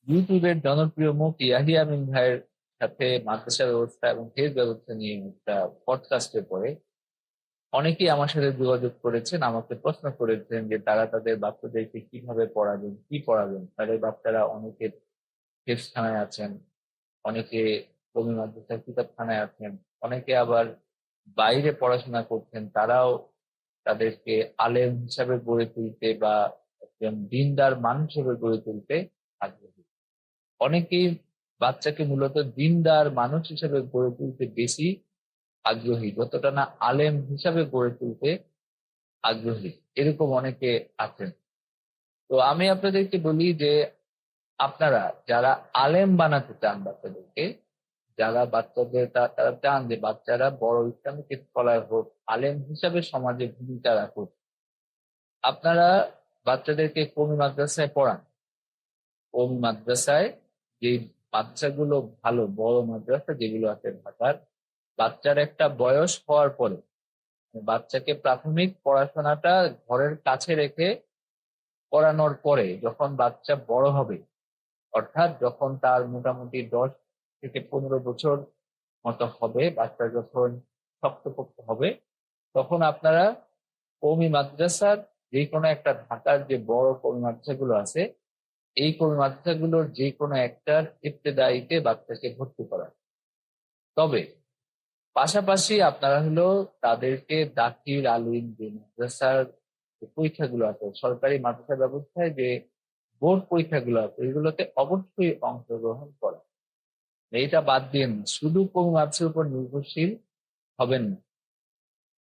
ইউটিউবের জনপ্রিয় মুখ ইয়াহিয়া আমিন ভাইয়ের সাথে মাদ্রাসা ব্যবস্থা এবং ফেজ ব্যবস্থা নিয়ে একটা পডকাস্টে পড়ে অনেকেই আমার সাথে যোগাযোগ করেছেন, আমাকে প্রশ্ন করেছেন যে তারা তাদের বাচ্চাদেরকে কিভাবে পড়াবেন, কি পড়াবেন। তাদের বাচ্চারা অনেকে হেফজখানায় আছেন, অনেকে কওমি মাদ্রাসার কিতাবখানায় আছেন, অনেকে আবার বাইরে পড়াশোনা করছেন। তারাও তাদেরকে আলেম হিসাবে গড়ে তুলতে বা একজন দিনদার মানুষ হিসেবে গড়ে তুলতে আগ্রহী। অনেকেই বাচ্চাকে মূলত দিনদার মানুষ হিসেবে গড়ে তুলতে বেশি আগ্রহী, যতটা না আলেম হিসাবে গড়ে তুলতে আগ্রহী। এরকম অনেকে আছেন। তো আমি আপনাদেরকে বলি যে আপনারা যারা আলেম বানাতে চান বাচ্চাদেরকে, যারা বাচ্চাদের তারা চান যে বাচ্চারা বড় ইসলামিক স্কলার হোক, আলেম হিসাবে সমাজে ভূমিকা রাখুক, আপনারা বাচ্চাদেরকে কওমি মাদ্রাসায় পড়ান। কওমি মাদ্রাসায় যে বাচ্চাগুলো ভালো বড় মাদ্রাসা যেগুলো আছে ঢাকার, বাচ্চার একটা বয়স হওয়ার পরে বাচ্চাকে প্রাথমিক পড়াশোনাটা ঘরের কাছে রেখে পড়ানোর পরে যখন বাচ্চা বড় হবে, অর্থাৎ যখন তার মোটামুটি 10 থেকে 15 বছর মতো হবে, বাচ্চা যখন শক্তপোক্ত হবে, তখন আপনারা কওমি মাদ্রাসার যে কোনো একটা, ঢাকার যে বড় কওমি মাদ্রাসাগুলো আছে, এই কওমি মাদ্রাসাগুলোর যে কোনো একটার ইবতেদায়ীতে বাচ্চাকে ভর্তি করান। তবে পাশাপাশি আপনারা হলো তাদেরকে দাখিল আলিম যে মাদ্রাসার যে পরীক্ষাগুলো আছে, সরকারি মাদ্রাসা ব্যবস্থায় যে বোর্ড পরীক্ষাগুলো আছে, এগুলোতে অবশ্যই অংশগ্রহণ করা। এইটা বাদ দিয়ে না, শুধু কওমি মাদ্রাসার উপর নির্ভরশীল হবেন না।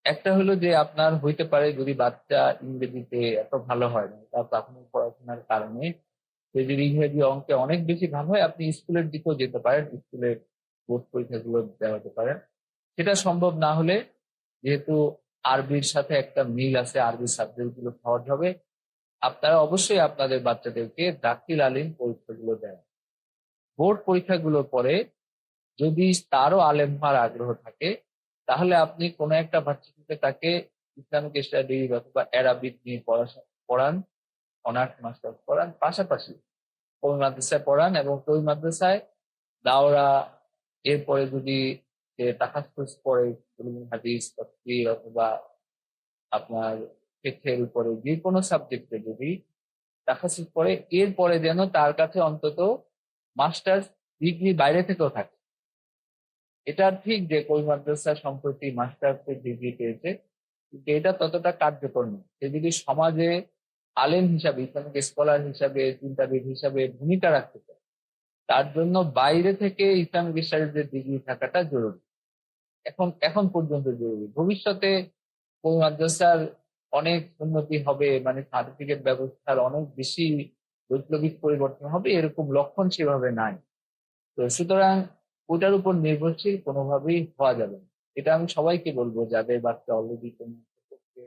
একটা হলো যে আপনার হইতে পারে যদি বাচ্চা ইংরেজিতে এত ভালো হয় না, তার প্রাথমিক পড়াশোনার কারণে সে যদি ইংরেজি অঙ্কে অনেক বেশি ভালো হয়, আপনি স্কুলের দিকেও যেতে পারেন, স্কুলের বোর্ড পরীক্ষাগুলো দেওয়াতে পারেন। সেটা সম্ভব না হলে, যেহেতু আরবির সাথে একটা মিল আছে, আরবি সাবজেক্ট গুলো সহজ হবে, আপনারা অবশ্যই আপনাদের বাচ্চাদেরকে দাখিল আলিম পরীক্ষাগুলো দেন। বোর্ড পরীক্ষাগুলোর পরে যদি তারও আলেম হওয়ার আগ্রহ থাকে, তাহলে আপনি কোনো একটা ভার্সিটিতে তাকে ইসলামিক স্টাডি অথবা অ্যারাবিক নিয়ে পড়াশোনা পড়ান, অনার্স মাস্টার্স পড়ান, পাশাপাশি ওই মাদ্রাসায় পড়ান। এবং ওই মাদ্রাসায় দাওরা, এরপরে যদি সে তাহাফুজ পড়ে, উলুমুল হাদিস, তাফসীর অথবা আপনার ফিকহের উপরে যে কোনো সাবজেক্টে যদি তাহাফুজ পড়ে, এরপরে যেন তার কাছে অন্তত মাস্টার্স ডিগ্রি বাইরে থেকেও থাকে। এটা ঠিক যে ওই মাদ্রাসা সম্প্রতি মাস্টার্সের ডিগ্রি পেয়েছে, কিন্তু এটা ততটা কার্যকর নয়। সে যদি সমাজে আলেম হিসাবে, ইসলামিক স্কলার হিসাবে, চিন্তাবিদ হিসাবে ভূমিকা রাখতে চায়, তার জন্য বাইরে থেকে ইসলামিক স্টাডিজের ডিগ্রি থাকাটা জরুরি। এখন এখন পর্যন্ত জরুরি। ভবিষ্যতে ওই মাদ্রাসার অনেক উন্নতি হবে, মানে সার্টিফিকেট ব্যবস্থার অনেক বেশি বৈপ্লবিক পরিবর্তন হবে, এরকম লক্ষণ সেভাবে নাই। তো সুতরাং ওটার উপর নির্ভরশীল কোনোভাবেই হওয়া যাবে না। এটা আমি সবাইকে বলবো, যাদের বাচ্চা অলরেডি কোনো করছে,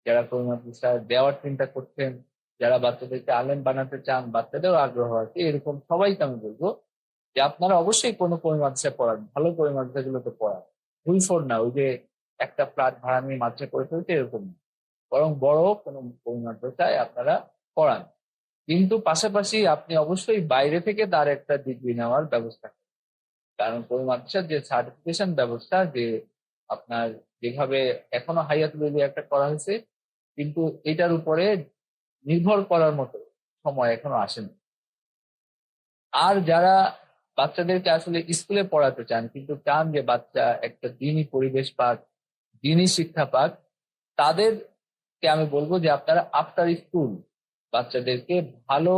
যারা কোনো মাদ্রাসা দেওয়ার চিন্তা করছেন, যারা বাচ্চাদেরকে আলেম বানাতে চান, বাচ্চাদেরও আগ্রহ আছে, এরকম সবাইকে আমি বলবো যে আপনারা অবশ্যই কোনো কোনো মাদ্রাসায় পড়ান, ভালো কোনো মাদ্রাসাগুলোতে পড়ান। ভুল না, ওই যে একটা ফ্ল্যাট ভাড়া নিয়ে মাদ্রাসা করে ফেলতে এরকম না। বরং বড় কোনো কোনো মাদ্রাসায় আপনারা পড়ান। কিন্তু পাশাপাশি আপনি অবশ্যই বাইরে থেকে তার একটা ডিগ্রি নেওয়ার ব্যবস্থা করেন। কারণ কোনো মাদ্রাসার যে সার্টিফিকেশন ব্যবস্থা, যে আপনার যেভাবে এখনো হাইয়াতুল আলিয়া একটা করা হয়েছে, কিন্তু এটার উপরে নির্ভর করার মতো সময় এখনো আসেনি। আর যারা বাচ্চাদেরকে আসলে স্কুলে পড়াতে চান, কিন্তু চান যে বাচ্চা একটা দিনী পরিবেশ পাক, দিনী শিক্ষা পাক, তাদেরকে আমি বলবো যে আপনারা আফটার স্কুল বাচ্চাদেরকে ভালো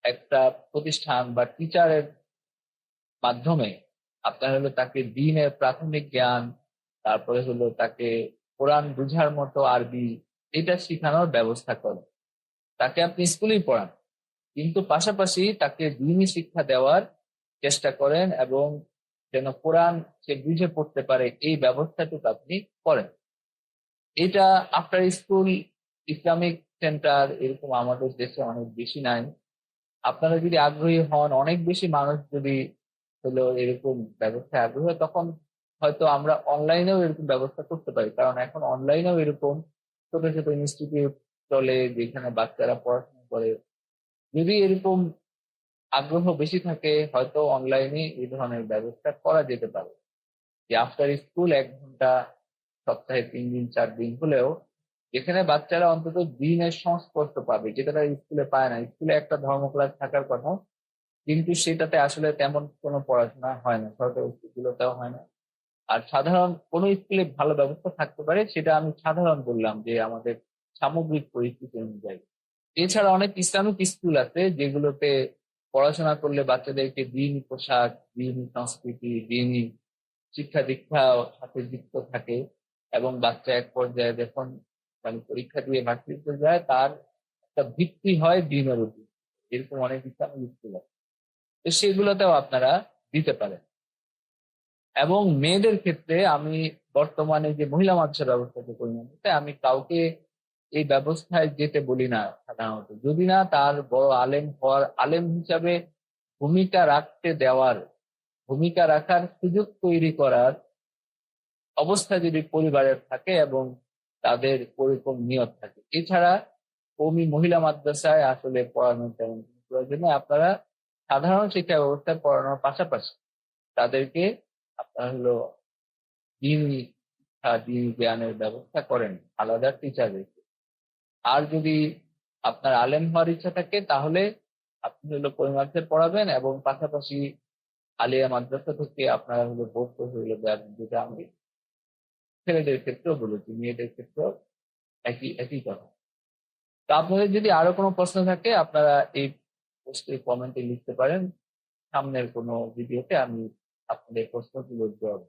একটা প্রতিষ্ঠান বা টিচারের মাধ্যমে আপনার হলো তাকে দিনের প্রাথমিক জ্ঞান, তারপরে হলো তাকে কোরআন বুঝার মতো আরবি, এটা শেখানোর ব্যবস্থা করেন। তাকে আপনি স্কুলেই পড়ান, কিন্তু পাশাপাশি তাকে দিনী শিক্ষা দেওয়ার চেষ্টা করেন, এবং যেন কোরআন সে বুঝে পড়তে পারে এই ব্যবস্থাটুকু আপনি করেন। এটা আফটার স্কুল ইসলামিক সেন্টার এরকম আমাদের দেশে অনেক বেশি নাই। আপনারা যদি আগ্রহী হন, অনেক বেশি মানুষ যদি হলো এরকম ব্যবস্থায় আগ্রহী হয়, তখন হয়তো আমরা অনলাইনেও এরকম ব্যবস্থা করতে পারি। কারণ এখন অনলাইনেও এরকম ছোট ছোট ইনস্টিটিউট চলে, যেখানে বাচ্চারা পড়াশোনা করে। যদি এরকম আগ্রহ বেশি থাকে, হয়তো অনলাইনে এই ধরনের ব্যবস্থা করা যেতে পারে, যে আফটার স্কুল 1 ঘন্টা সপ্তাহে 3 দিন 4 দিন হলেও, যেখানে বাচ্চারা অন্তত দিনের সংস্পর্শ পাবে, যেটা তারা স্কুলে পায় না। স্কুলে একটা ধর্ম ক্লাস থাকার কথা, কিন্তু সেটাতে আসলে তেমন কোনো পড়াশোনা হয় না, সরকারি স্কুলগুলোতেও হয় না। আর সাধারণ কোনো স্কুলে ভালো ব্যবস্থা থাকতে পারে, সেটা আমি সাধারণ বললাম যে আমাদের সামগ্রিক পরিস্থিতি অনুযায়ী। এছাড়া অনেক ইসলামিক স্কুল আছে যেগুলোতে পড়াশোনা করলে বাচ্চাদেরকে দিনী পোশাক, দিনী সংস্কৃতি, দিনী শিক্ষা দীক্ষা সাথে যুক্ত থাকে, এবং বাচ্চা এক পর্যায়ে যখন মানে পরীক্ষা দিয়ে ভার্সিটিতে যায়, তার একটা ভিত্তি হয় দিনের উপর। এরকম অনেক ইসলামিক স্কুল আছে, তো সেগুলোতেও আপনারা দিতে পারেন। এবং মেয়েদের ক্ষেত্রে আমি বর্তমানে যে মহিলা মাদ্রাসা ব্যবস্থাকে পরিণত, আমি কাউকে এই ব্যবস্থায় যেতে বলি না সাধারণত, যদি না তার বড় আলেম হওয়ার, আলেম হিসাবে ভূমিকা রাখতে দেওয়ার, ভূমিকা রাখার সুযোগ তৈরি করার অবস্থা যদি পরিবারের থাকে এবং তাদের ওরকম নিয়ত থাকে। এছাড়া কওমি মহিলা মাদ্রাসায় আসলে পড়ানোর তেমন কোনো প্রয়োজন নেই। আপনারা সাধারণ শিক্ষা ব্যবস্থায় পড়ানোর পাশাপাশি তাদেরকে আপনারা হলো দিনী শিক্ষা, দিনী জ্ঞানের ব্যবস্থা করেন আলাদা টিচার রেখে। আর যদি আপনার আলেম হওয়ার ইচ্ছা থাকে, তাহলে আপনি হলো কওমি মাদ্রাসায় পড়াবেন, এবং পাশাপাশি আলিয়া মাদ্রাসা থেকে আপনারা হলো বোর্ড হইলো দেওয়ার, যেটা আমি ছেলেদের ক্ষেত্রেও বলেছি, মেয়েদের ক্ষেত্রেও একই একই কথা। তো আপনাদের যদি আরো কোনো প্রশ্ন থাকে, আপনারা এই পোস্টে কমেন্টে লিখতে পারেন। সামনের কোনো ভিডিওতে আমি আপনাদের প্রশ্নগুলো জবাব